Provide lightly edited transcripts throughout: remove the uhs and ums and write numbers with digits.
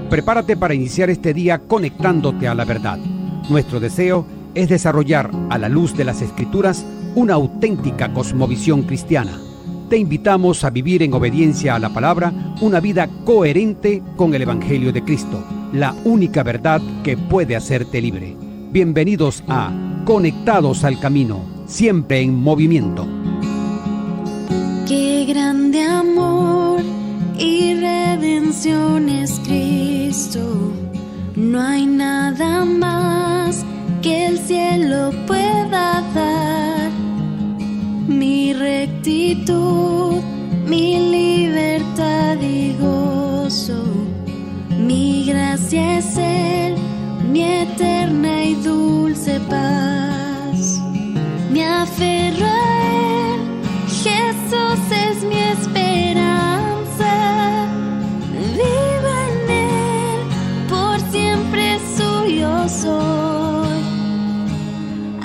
Prepárate para iniciar este día conectándote a la verdad. Nuestro deseo es desarrollar, a la luz de las Escrituras, una auténtica cosmovisión cristiana. Te invitamos a vivir en obediencia a la palabra una vida coherente con el Evangelio de Cristo, la única verdad que puede hacerte libre. Bienvenidos a Conectados al Camino, siempre en movimiento. Qué grande amor y redención es Cristo. No hay nada más que el cielo pueda dar. Mi rectitud, mi libertad y gozo, mi gracia es Él, mi eterna y dulce paz. Me aferro a Él, Jesús es mi esperanza. Vivo en Él, por siempre suyo soy.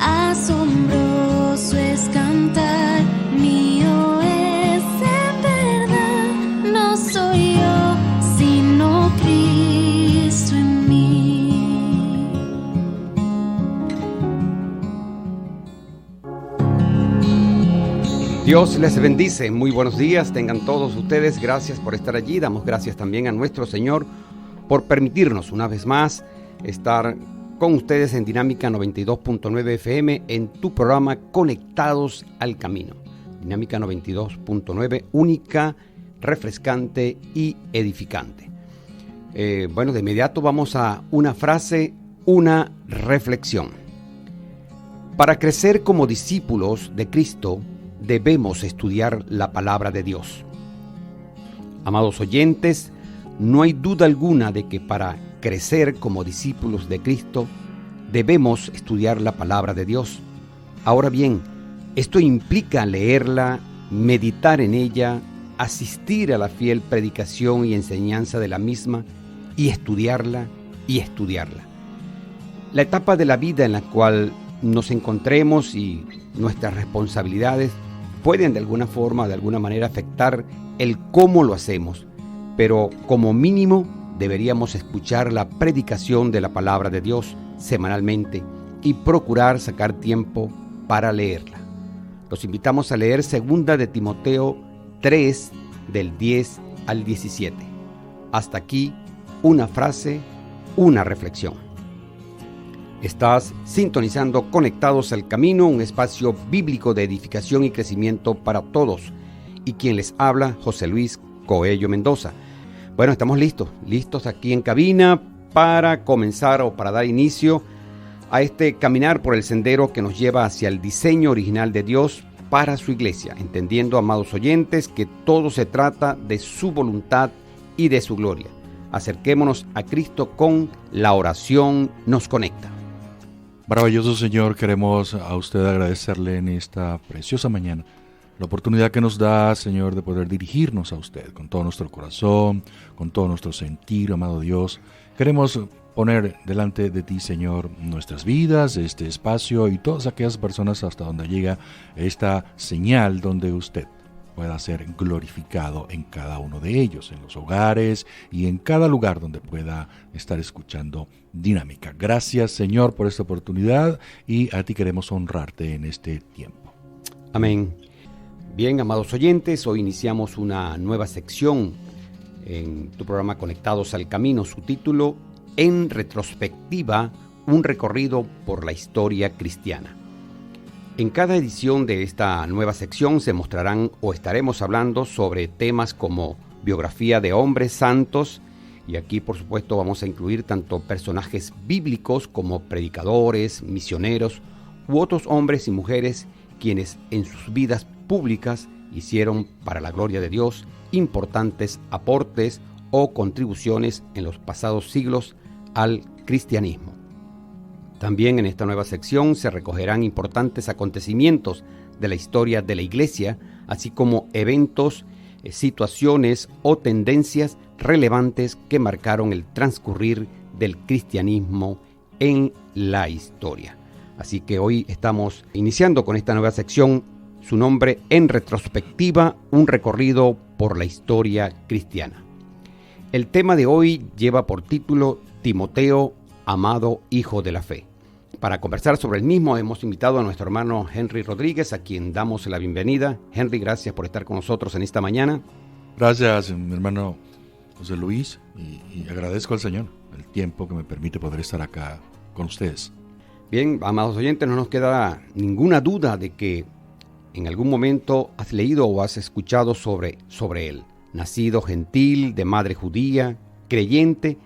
Asombroso es cantar, mío es en verdad. No soy yo, sino Cristo en mí. Dios les bendice. Muy buenos días tengan todos ustedes. Gracias por estar allí. Damos gracias también a nuestro Señor por permitirnos una vez más estar con ustedes en Dinámica 92.9 FM en tu programa Conectados al Camino. Dinámica 92.9, única, refrescante y edificante. De inmediato vamos a una frase, una reflexión. Para crecer como discípulos de Cristo, debemos estudiar la palabra de Dios. Amados oyentes, no hay duda alguna de que para crecer como discípulos de Cristo, debemos estudiar la palabra de Dios. Ahora bien, esto implica leerla, meditar en ella, asistir a la fiel predicación y enseñanza de la misma y estudiarla y estudiarla. La etapa de la vida en la cual nos encontremos y nuestras responsabilidades pueden de alguna forma, de alguna manera afectar el cómo lo hacemos, pero como mínimo deberíamos escuchar la predicación de la palabra de Dios semanalmente y procurar sacar tiempo para leerla. Los invitamos a leer 2 de Timoteo 3, del 10 al 17. Hasta aquí, una frase, una reflexión. Estás sintonizando Conectados al Camino, un espacio bíblico de edificación y crecimiento para todos. Y quien les habla, José Luis Coello Mendoza. Bueno, estamos listos aquí en cabina para comenzar o para dar inicio a este caminar por el sendero que nos lleva hacia el diseño original de Dios para su iglesia, entendiendo, amados oyentes, que todo se trata de su voluntad y de su gloria. Acerquémonos a Cristo con la oración nos conecta. Maravilloso Señor, queremos a usted agradecerle en esta preciosa mañana la oportunidad que nos da, Señor, de poder dirigirnos a usted con todo nuestro corazón, con todo nuestro sentir, amado Dios. Queremos poner delante de ti, Señor, nuestras vidas, este espacio y todas aquellas personas hasta donde llega esta señal donde usted pueda ser glorificado en cada uno de ellos, en los hogares y en cada lugar donde pueda estar escuchando Dinámica. Gracias, Señor, por esta oportunidad y a ti queremos honrarte en este tiempo. Amén. Bien, amados oyentes, hoy iniciamos una nueva sección en tu programa Conectados al Camino. Su título, En retrospectiva, un recorrido por la historia cristiana. En cada edición de esta nueva sección se mostrarán o estaremos hablando sobre temas como biografía de hombres santos, y aquí por supuesto vamos a incluir tanto personajes bíblicos como predicadores, misioneros u otros hombres y mujeres quienes en sus vidas públicas hicieron para la gloria de Dios importantes aportes o contribuciones en los pasados siglos al cristianismo. También en esta nueva sección se recogerán importantes acontecimientos de la historia de la Iglesia, así como eventos, situaciones o tendencias relevantes que marcaron el transcurrir del cristianismo en la historia. Así que hoy estamos iniciando con esta nueva sección, su nombre, En retrospectiva, un recorrido por la historia cristiana. El tema de hoy lleva por título Timoteo, amado hijo de la fe. Para conversar sobre el mismo hemos invitado a nuestro hermano Henry Rodríguez, a quien damos la bienvenida. Henry, gracias por estar con nosotros en esta mañana. Gracias, mi hermano José Luis, y agradezco al Señor el tiempo que me permite poder estar acá con ustedes. Bien, amados oyentes, no nos queda ninguna duda de que en algún momento has leído o has escuchado sobre él. Nacido gentil, de madre judía, creyente,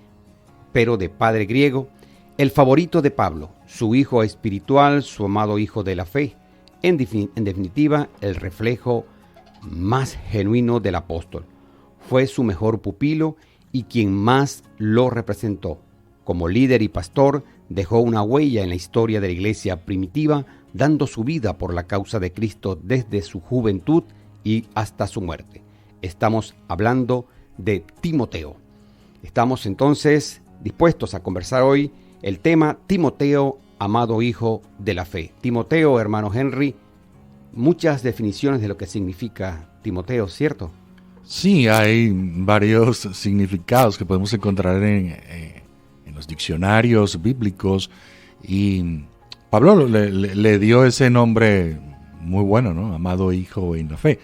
pero de padre griego, el favorito de Pablo, su hijo espiritual, su amado hijo de la fe, en definitiva, el reflejo más genuino del apóstol. Fue su mejor pupilo y quien más lo representó. Como líder y pastor, dejó una huella en la historia de la iglesia primitiva, dando su vida por la causa de Cristo desde su juventud y hasta su muerte. Estamos hablando de Timoteo. Estamos entonces dispuestos a conversar hoy el tema Timoteo, amado hijo de la fe. Timoteo, hermano Henry, muchas definiciones de lo que significa Timoteo, ¿cierto? Sí, hay varios significados que podemos encontrar en los diccionarios bíblicos, y Pablo le dio ese nombre muy bueno, ¿no? Amado hijo en la fe.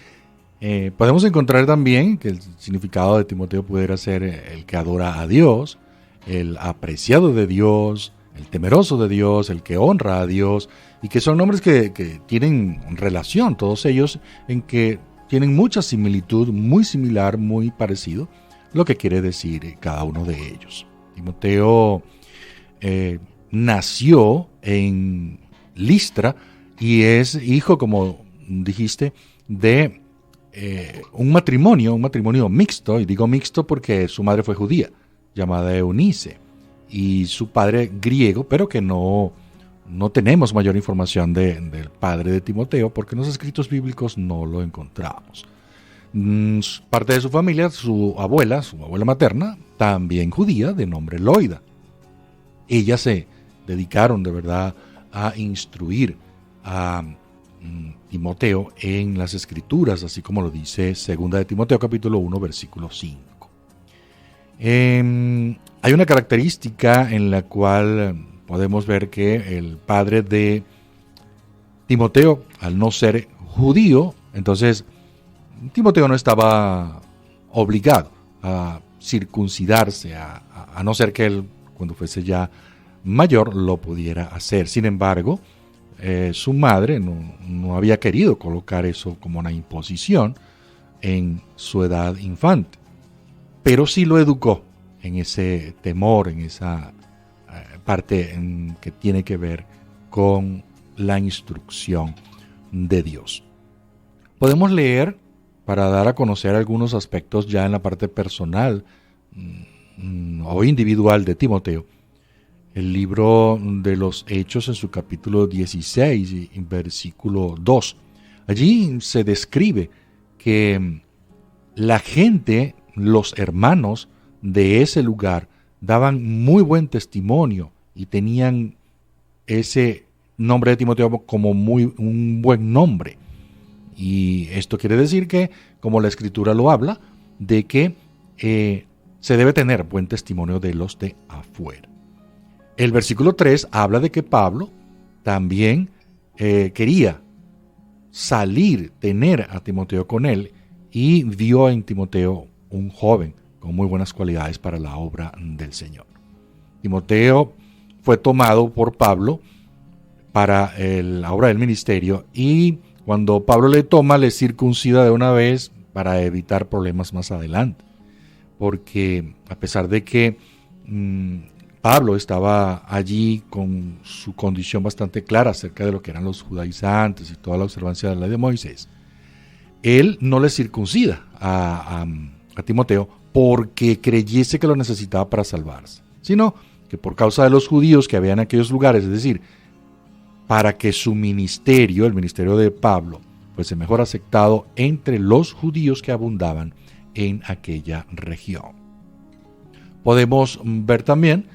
Podemos encontrar también que el significado de Timoteo pudiera ser el que adora a Dios, el apreciado de Dios, el temeroso de Dios, el que honra a Dios, y que son nombres que tienen relación, todos ellos, en que tienen mucha similitud, muy similar, muy parecido, lo que quiere decir cada uno de ellos. Timoteo nació en Listra y es hijo, como dijiste, de un matrimonio mixto, y digo mixto porque su madre fue judía, llamada Eunice, y su padre griego, pero que no tenemos mayor información del padre de Timoteo, porque en los escritos bíblicos no lo encontramos. Parte de su familia, su abuela materna, también judía, de nombre Loida. Ellas se dedicaron de verdad a instruir a Timoteo en las escrituras, así como lo dice 2 de Timoteo capítulo 1 versículo 5. Hay una característica en la cual podemos ver que el padre de Timoteo, al no ser judío, entonces Timoteo no estaba obligado a circuncidarse, a no ser que él, cuando fuese ya mayor, lo pudiera hacer. Sin embargo, su madre no había querido colocar eso como una imposición en su edad infante, pero sí lo educó en ese temor, en esa parte que tiene que ver con la instrucción de Dios. Podemos leer, para dar a conocer algunos aspectos ya en la parte personal o individual de Timoteo, el libro de los Hechos en su capítulo 16 y versículo 2. Allí se describe que la gente, los hermanos de ese lugar, daban muy buen testimonio y tenían ese nombre de Timoteo como un buen nombre. Y esto quiere decir que, como la Escritura lo habla, de que se debe tener buen testimonio de los de afuera. El versículo 3 habla de que Pablo también quería tener a Timoteo con él, y vio en Timoteo un joven con muy buenas cualidades para la obra del Señor. Timoteo fue tomado por Pablo para la obra del ministerio, y cuando Pablo le toma, le circuncida de una vez para evitar problemas más adelante. Porque a pesar de que Pablo estaba allí con su condición bastante clara acerca de lo que eran los judaizantes y toda la observancia de la ley de Moisés, él no le circuncida a Timoteo porque creyese que lo necesitaba para salvarse, sino que por causa de los judíos que había en aquellos lugares, es decir, para que su ministerio, el ministerio de Pablo, fuese mejor aceptado entre los judíos que abundaban en aquella región. Podemos ver también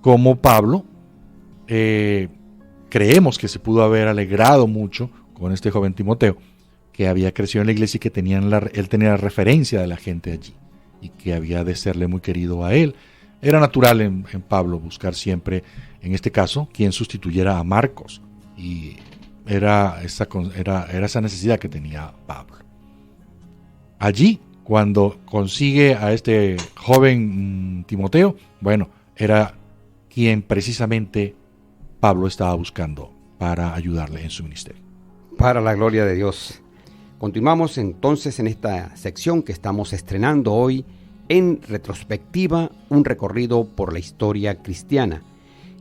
cómo Pablo creemos que se pudo haber alegrado mucho con este joven Timoteo, que había crecido en la iglesia y que él tenía la referencia de la gente allí. y que había de serle muy querido a él. Era natural en Pablo buscar siempre, en este caso, quien sustituyera a Marcos, y era esa necesidad que tenía Pablo. Allí, cuando consigue a este joven Timoteo, bueno, era quien precisamente Pablo estaba buscando para ayudarle en su ministerio. Para la gloria de Dios. Continuamos entonces en esta sección que estamos estrenando hoy en retrospectiva, un recorrido por la historia cristiana.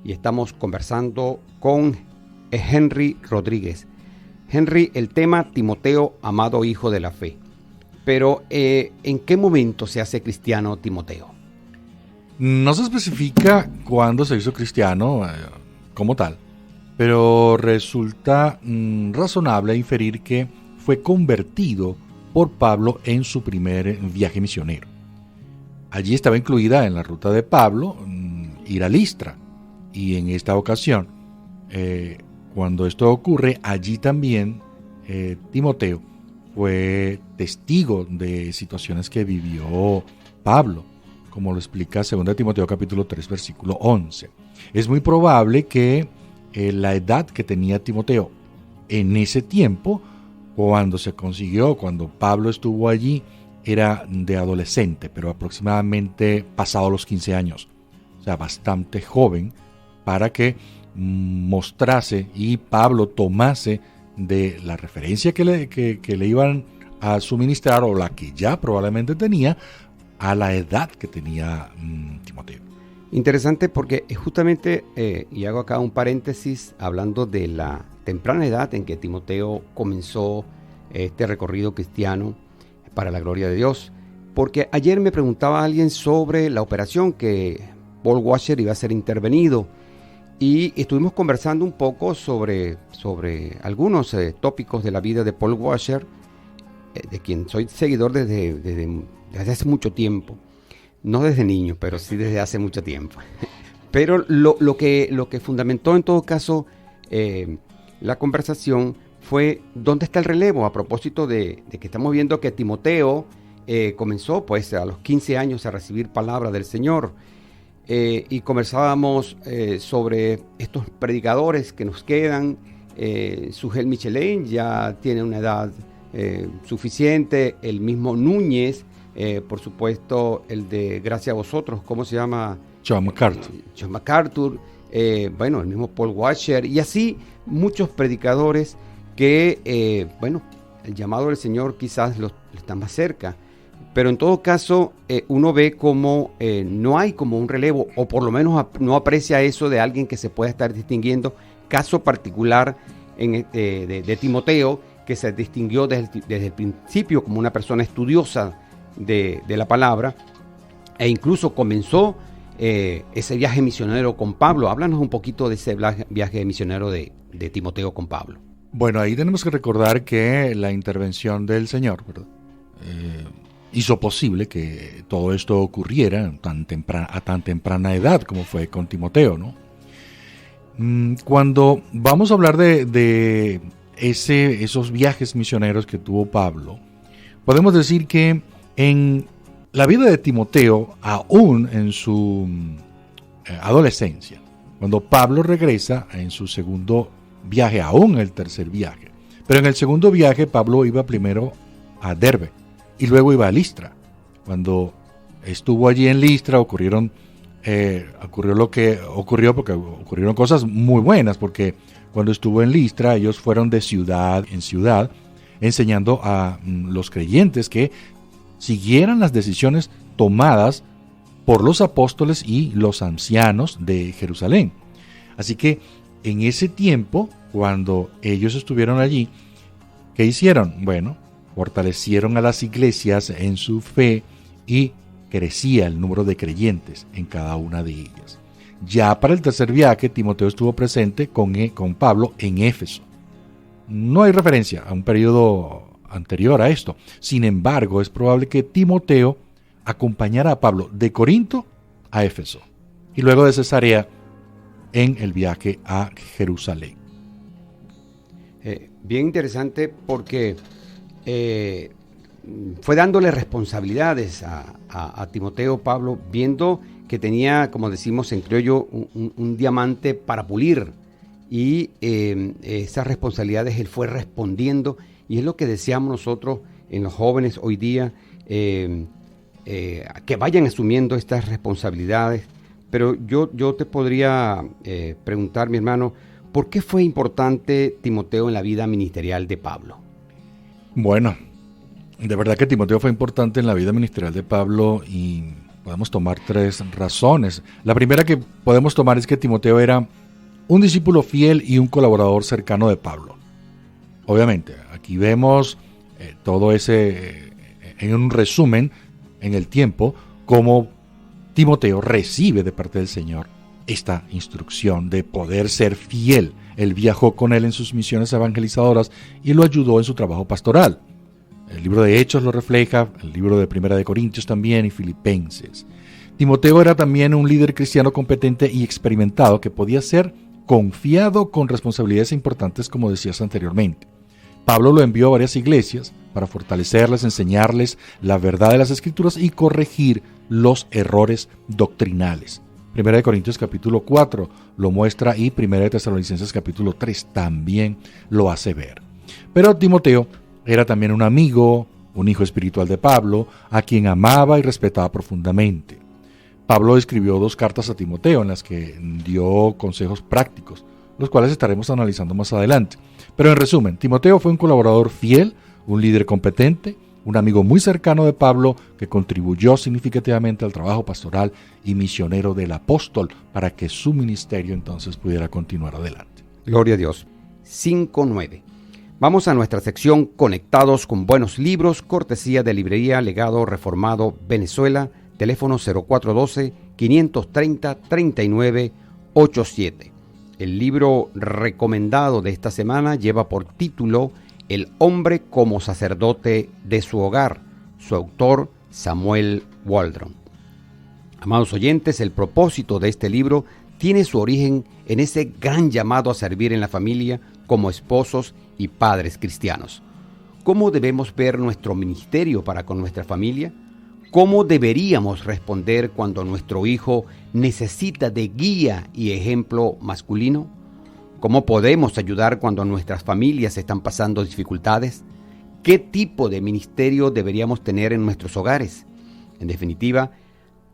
Y estamos conversando con Henry Rodríguez. Henry, el tema Timoteo, amado hijo de la fe. Pero, ¿en qué momento se hace cristiano Timoteo? No se especifica cuándo se hizo cristiano como tal, pero resulta razonable inferir que fue convertido por Pablo en su primer viaje misionero. Allí estaba incluida en la ruta de Pablo ir a Listra, y en esta ocasión, cuando esto ocurre, allí también Timoteo fue testigo de situaciones que vivió Pablo, como lo explica 2 Timoteo capítulo 3, versículo 11. Es muy probable que la edad que tenía Timoteo en ese tiempo, cuando Pablo estuvo allí, era de adolescente, pero aproximadamente pasado los 15 años. O sea, bastante joven para que mostrase y Pablo tomase de la referencia que le iban a suministrar, o la que ya probablemente tenía, a la edad que tenía Timoteo. Interesante porque justamente, y hago acá un paréntesis, hablando de la temprana edad en que Timoteo comenzó este recorrido cristiano para la gloria de Dios. Porque ayer me preguntaba alguien sobre la operación que Paul Washer iba a ser intervenido, y estuvimos conversando un poco sobre algunos tópicos de la vida de Paul Washer, de quien soy seguidor desde hace mucho tiempo. No desde niño, pero sí desde hace mucho tiempo. Pero lo que fundamentó en todo caso la conversación fue dónde está el relevo, a propósito de que estamos viendo que Timoteo comenzó pues a los 15 años a recibir palabra del Señor. Y conversábamos sobre estos predicadores que nos quedan. Sugel Michelin ya tiene una edad suficiente, el mismo Núñez, por supuesto el de Gracias a Vosotros, ¿cómo se llama? John MacArthur. John MacArthur, bueno, el mismo Paul Washer, y así muchos predicadores que, bueno, el llamado del Señor quizás lo están más cerca. Pero en todo caso, uno ve como no hay como un relevo, o por lo menos no aprecia eso de alguien que se pueda estar distinguiendo. Caso particular de Timoteo, que se distinguió desde el principio como una persona estudiosa de la palabra, e incluso comenzó ese viaje misionero con Pablo. Háblanos un poquito de ese viaje misionero de Timoteo con Pablo. Bueno, ahí tenemos que recordar que la intervención del Señor, ¿verdad? Hizo posible que todo esto ocurriera a tan temprana edad como fue con Timoteo, ¿no? Cuando vamos a hablar de esos viajes misioneros que tuvo Pablo, podemos decir que en la vida de Timoteo, aún en su adolescencia, cuando Pablo regresa en su segundo viaje, aún el tercer viaje, pero en el segundo viaje Pablo iba primero a Derbe y luego iba a Listra. Cuando estuvo allí en Listra ocurrió lo que ocurrió, porque ocurrieron cosas muy buenas, porque cuando estuvo en Listra ellos fueron de ciudad en ciudad enseñando a los creyentes que siguieran las decisiones tomadas por los apóstoles y los ancianos de Jerusalén. Así que en ese tiempo, cuando ellos estuvieron allí, ¿qué hicieron? Bueno, fortalecieron a las iglesias en su fe y crecía el número de creyentes en cada una de ellas. Ya para el tercer viaje, Timoteo estuvo presente con Pablo en Éfeso. No hay referencia a un periodo anterior a esto. Sin embargo, es probable que Timoteo acompañara a Pablo de Corinto a Éfeso y luego de Cesarea en el viaje a Jerusalén. Bien interesante porque fue dándole responsabilidades a Timoteo, Pablo, viendo que tenía, como decimos en criollo, un diamante para pulir. Y esas responsabilidades él fue respondiendo, y es lo que deseamos nosotros en los jóvenes hoy día, que vayan asumiendo estas responsabilidades. Pero yo te podría preguntar, mi hermano, ¿por qué fue importante Timoteo en la vida ministerial de Pablo? Bueno, de verdad que Timoteo fue importante en la vida ministerial de Pablo y podemos tomar 3 razones. La primera que podemos tomar es que Timoteo era un discípulo fiel y un colaborador cercano de Pablo. Obviamente, aquí vemos todo ese, en un resumen, en el tiempo, cómo Timoteo recibe de parte del Señor esta instrucción de poder ser fiel. Él viajó con él en sus misiones evangelizadoras y lo ayudó en su trabajo pastoral. El libro de Hechos lo refleja, el libro de Primera de Corintios también y Filipenses. Timoteo era también un líder cristiano competente y experimentado que podía ser confiado con responsabilidades importantes, como decías anteriormente. Pablo lo envió a varias iglesias para fortalecerles, enseñarles la verdad de las Escrituras y corregir los errores doctrinales. Primera de Corintios capítulo 4 lo muestra y Primera de Tesalonicenses capítulo 3 también lo hace ver. Pero Timoteo era también un amigo, un hijo espiritual de Pablo, a quien amaba y respetaba profundamente. Pablo escribió 2 cartas a Timoteo en las que dio consejos prácticos, los cuales estaremos analizando más adelante. Pero en resumen, Timoteo fue un colaborador fiel, un líder competente, un amigo muy cercano de Pablo que contribuyó significativamente al trabajo pastoral y misionero del apóstol para que su ministerio entonces pudiera continuar adelante. Gloria a Dios. 5:9. Vamos a nuestra sección Conectados con Buenos Libros, cortesía de Librería Legado Reformado Venezuela, teléfono 0412-530-3987. El libro recomendado de esta semana lleva por título El hombre como sacerdote de su hogar. Su autor, Samuel Waldron. Amados oyentes, el propósito de este libro tiene su origen en ese gran llamado a servir en la familia como esposos y padres cristianos. ¿Cómo debemos ver nuestro ministerio para con nuestra familia? ¿Cómo deberíamos responder cuando nuestro hijo necesita de guía y ejemplo masculino? ¿Cómo podemos ayudar cuando nuestras familias están pasando dificultades? ¿Qué tipo de ministerio deberíamos tener en nuestros hogares? En definitiva,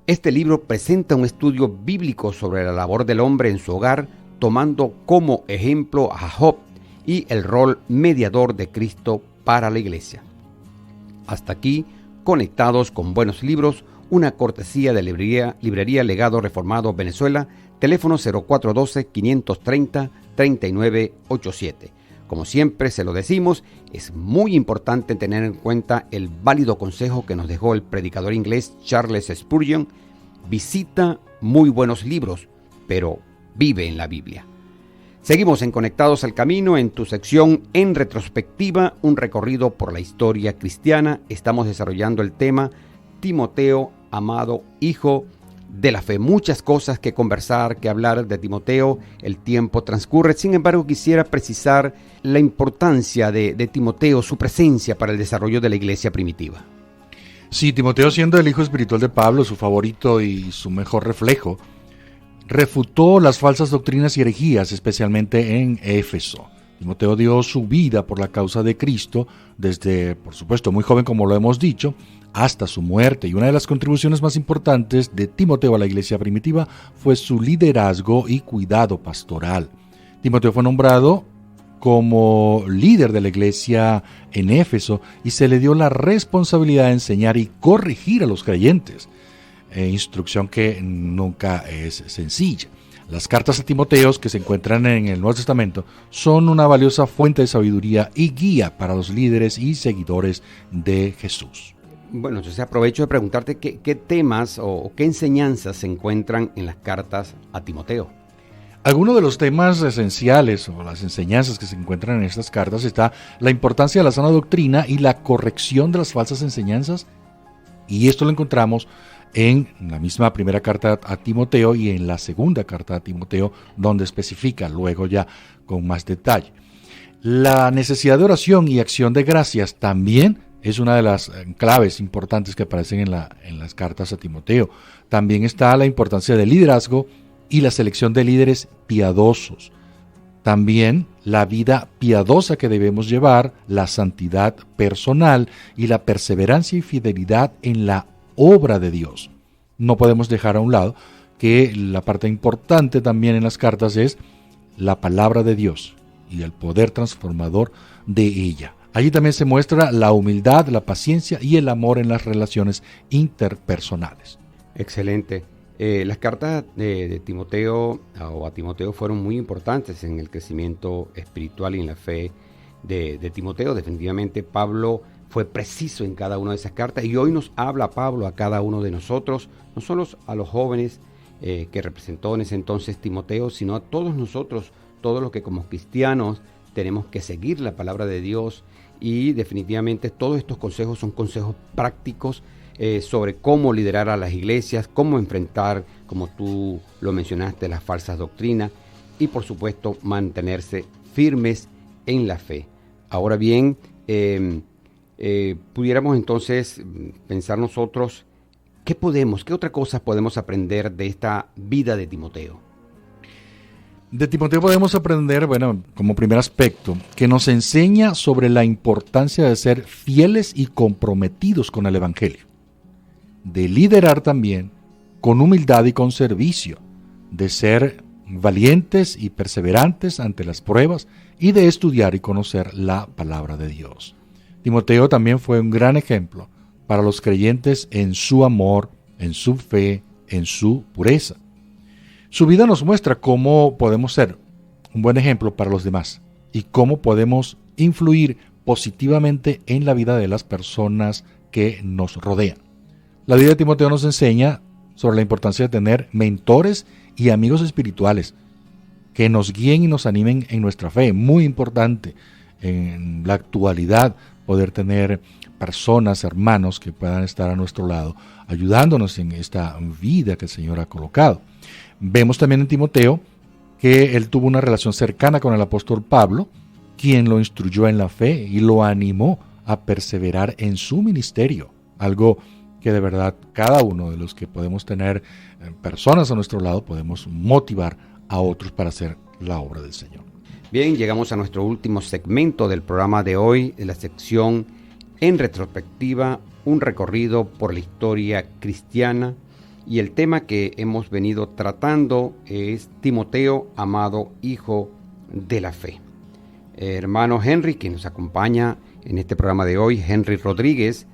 este libro presenta un estudio bíblico sobre la labor del hombre en su hogar, tomando como ejemplo a Job y el rol mediador de Cristo para la iglesia. Hasta aquí, Conectados con Buenos Libros, una cortesía de Librería Legado Reformado Venezuela, teléfono 0412-530-3987. Como siempre se lo decimos, es muy importante tener en cuenta el válido consejo que nos dejó el predicador inglés Charles Spurgeon: visita muy buenos libros, pero vive en la Biblia. Seguimos en Conectados al Camino, en tu sección En Retrospectiva, un recorrido por la historia cristiana. Estamos desarrollando el tema Timoteo, amado hijo de la fe. Muchas cosas que conversar, que hablar de Timoteo. El tiempo transcurre. Sin embargo, quisiera precisar la importancia de Timoteo, su presencia para el desarrollo de la iglesia primitiva. Sí, Timoteo, siendo el hijo espiritual de Pablo, su favorito y su mejor reflejo, refutó las falsas doctrinas y herejías, especialmente en Éfeso. Timoteo dio su vida por la causa de Cristo, desde, por supuesto, muy joven, como lo hemos dicho, hasta su muerte. Y una de las contribuciones más importantes de Timoteo a la iglesia primitiva fue su liderazgo y cuidado pastoral. Timoteo fue nombrado como líder de la iglesia en Éfeso y se le dio la responsabilidad de enseñar y corregir a los creyentes. Instrucción que nunca es sencilla. Las cartas a Timoteo que se encuentran en el Nuevo Testamento son una valiosa fuente de sabiduría y guía para los líderes y seguidores de Jesús. Bueno, entonces aprovecho de preguntarte qué temas o qué enseñanzas se encuentran en las cartas a Timoteo. Algunos de los temas esenciales o las enseñanzas que se encuentran en estas cartas está la importancia de la sana doctrina y la corrección de las falsas enseñanzas, y esto lo encontramos en la misma primera carta a Timoteo y en la segunda carta a Timoteo, donde especifica luego ya con más detalle. La necesidad de oración y acción de gracias también es una de las claves importantes que aparecen en las cartas a Timoteo. También está la importancia del liderazgo y la selección de líderes piadosos. También la vida piadosa que debemos llevar, la santidad personal y la perseverancia y fidelidad en la obra de Dios. No podemos dejar a un lado que la parte importante también en las cartas es la palabra de Dios y el poder transformador de ella. Allí también se muestra la humildad, la paciencia y el amor en las relaciones interpersonales. Excelente. Las cartas de Timoteo o a Timoteo fueron muy importantes en el crecimiento espiritual y en la fe de Timoteo. Definitivamente Pablo fue preciso en cada una de esas cartas y hoy nos habla Pablo a cada uno de nosotros, no solo a los jóvenes que representó en ese entonces Timoteo, sino a todos nosotros, todos los que como cristianos tenemos que seguir la palabra de Dios. Y definitivamente todos estos consejos son consejos prácticos sobre cómo liderar a las iglesias, cómo enfrentar, como tú lo mencionaste, las falsas doctrinas y por supuesto mantenerse firmes en la fe. Ahora bien, pudiéramos entonces pensar nosotros, ¿qué otra cosa podemos aprender de esta vida de Timoteo? De Timoteo podemos aprender, como primer aspecto, que nos enseña sobre la importancia de ser fieles y comprometidos con el Evangelio, de liderar también con humildad y con servicio, de ser valientes y perseverantes ante las pruebas y de estudiar y conocer la palabra de Dios. Timoteo también fue un gran ejemplo para los creyentes en su amor, en su fe, en su pureza. Su vida nos muestra cómo podemos ser un buen ejemplo para los demás y cómo podemos influir positivamente en la vida de las personas que nos rodean. La vida de Timoteo nos enseña sobre la importancia de tener mentores y amigos espirituales que nos guíen y nos animen en nuestra fe. Muy importante en la actualidad poder tener personas, hermanos que puedan estar a nuestro lado, ayudándonos en esta vida que el Señor ha colocado. Vemos también en Timoteo que él tuvo una relación cercana con el apóstol Pablo, quien lo instruyó en la fe y lo animó a perseverar en su ministerio, algo que de verdad cada uno de los que podemos tener personas a nuestro lado podemos motivar a otros para hacer la obra del Señor. Bien, llegamos a nuestro último segmento del programa de hoy, de la sección En Retrospectiva, un recorrido por la historia cristiana. Y el tema que hemos venido tratando es Timoteo, amado hijo de la fe. Hermano Henry, que nos acompaña en este programa de hoy, Henry Rodríguez,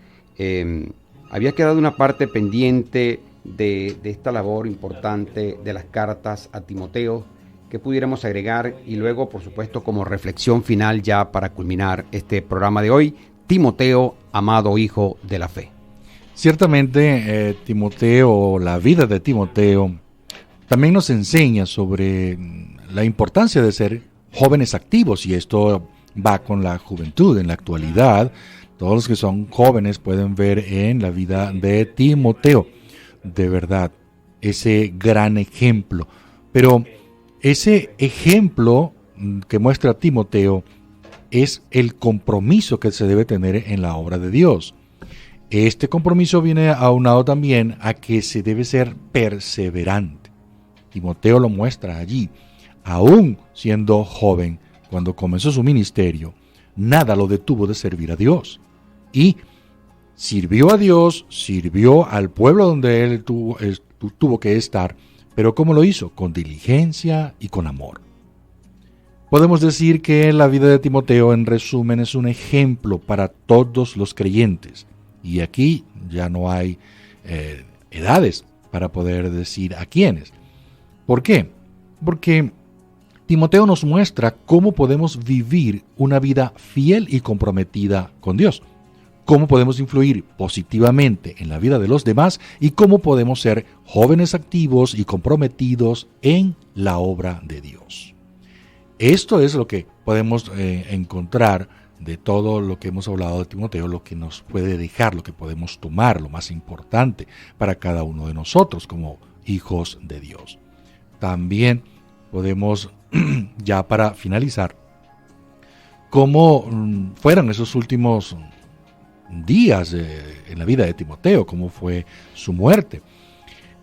había quedado una parte pendiente de esta labor importante de las cartas a Timoteo que pudiéramos agregar y luego, por supuesto, como reflexión final ya para culminar este programa de hoy, Timoteo, amado hijo de la fe. Ciertamente, Timoteo, la vida de Timoteo, también nos enseña sobre la importancia de ser jóvenes activos, y esto va con la juventud en la actualidad. Todos los que son jóvenes pueden ver en la vida de Timoteo, de verdad, ese gran ejemplo. Pero ese ejemplo que muestra Timoteo es el compromiso que se debe tener en la obra de Dios. Este compromiso viene aunado también a que se debe ser perseverante. Timoteo lo muestra allí. Aún siendo joven, cuando comenzó su ministerio, nada lo detuvo de servir a Dios. Y sirvió a Dios, sirvió al pueblo donde él tuvo que estar, pero ¿cómo lo hizo? Con diligencia y con amor. Podemos decir que la vida de Timoteo, en resumen, es un ejemplo para todos los creyentes. Y aquí ya no hay edades para poder decir a quiénes. ¿Por qué? Porque Timoteo nos muestra cómo podemos vivir una vida fiel y comprometida con Dios. Cómo podemos influir positivamente en la vida de los demás y cómo podemos ser jóvenes activos y comprometidos en la obra de Dios. Esto es lo que podemos encontrar de todo lo que hemos hablado de Timoteo, lo que nos puede dejar, lo que podemos tomar, lo más importante para cada uno de nosotros como hijos de Dios. También podemos, ya para finalizar, cómo fueron esos últimos días en la vida de Timoteo, cómo fue su muerte.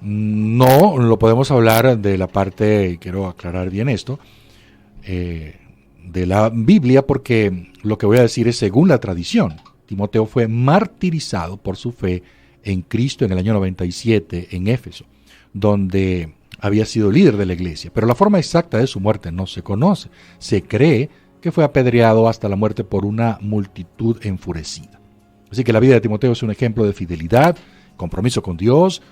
No lo podemos hablar de la parte, quiero aclarar bien esto, de la Biblia, porque lo que voy a decir es según la tradición. Timoteo fue martirizado por su fe en Cristo en el año 97 en Éfeso, donde había sido líder de la iglesia, pero la forma exacta de su muerte no se conoce. Se cree que fue apedreado hasta la muerte por una multitud enfurecida. Así que la vida de Timoteo es un ejemplo de fidelidad, compromiso con Dios,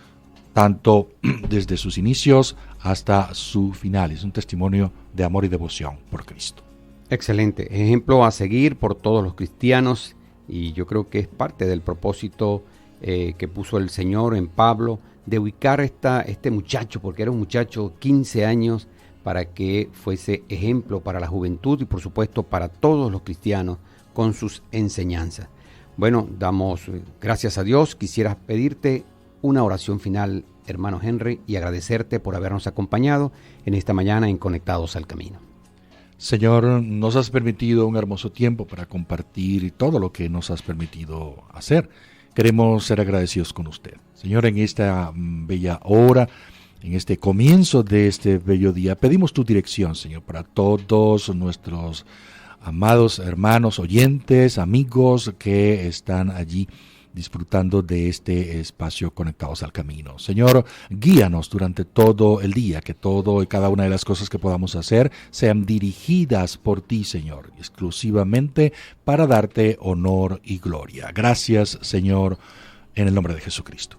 tanto desde sus inicios hasta su final. Es un testimonio de amor y devoción por Cristo. Excelente, ejemplo a seguir por todos los cristianos, y yo creo que es parte del propósito que puso el Señor en Pablo, de ubicar este muchacho, porque era un muchacho 15 años, para que fuese ejemplo para la juventud y por supuesto para todos los cristianos con sus enseñanzas. Bueno, damos gracias a Dios. Quisiera pedirte una oración final, hermano Henry, y agradecerte por habernos acompañado en esta mañana en Conectados al Camino. Señor, nos has permitido un hermoso tiempo para compartir todo lo que nos has permitido hacer. Queremos ser agradecidos con usted. Señor, en esta bella hora, en este comienzo de este bello día, pedimos tu dirección, Señor, para todos nuestros amados hermanos, oyentes, amigos que están allí disfrutando de este espacio Conectados al Camino. Señor, guíanos durante todo el día, que todo y cada una de las cosas que podamos hacer sean dirigidas por ti, Señor, exclusivamente para darte honor y gloria. Gracias, Señor, en el nombre de Jesucristo.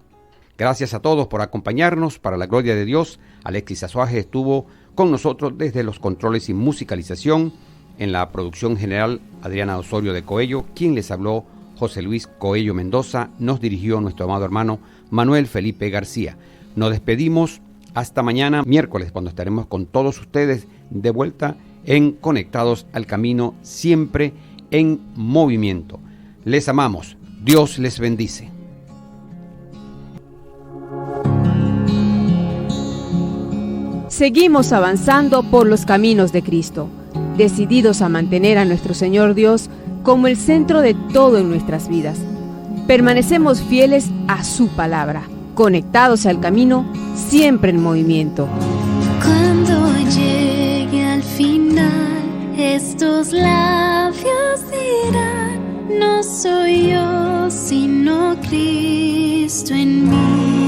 Gracias a todos por acompañarnos. Para la gloria de Dios, Alexis Azuaje estuvo con nosotros desde los controles y musicalización. En la producción general, Adriana Osorio de Coello. Quien les habló, José Luis Coello Mendoza. Nos dirigió nuestro amado hermano Manuel Felipe García. Nos despedimos hasta mañana, miércoles, cuando estaremos con todos ustedes de vuelta en Conectados al Camino, siempre en movimiento. Les amamos. Dios les bendice. Seguimos avanzando por los caminos de Cristo, decididos a mantener a nuestro Señor Dios como el centro de todo en nuestras vidas. Permanecemos fieles a su palabra, conectados al camino, siempre en movimiento. Cuando llegue al final, estos labios dirán: no soy yo, sino Cristo en mí.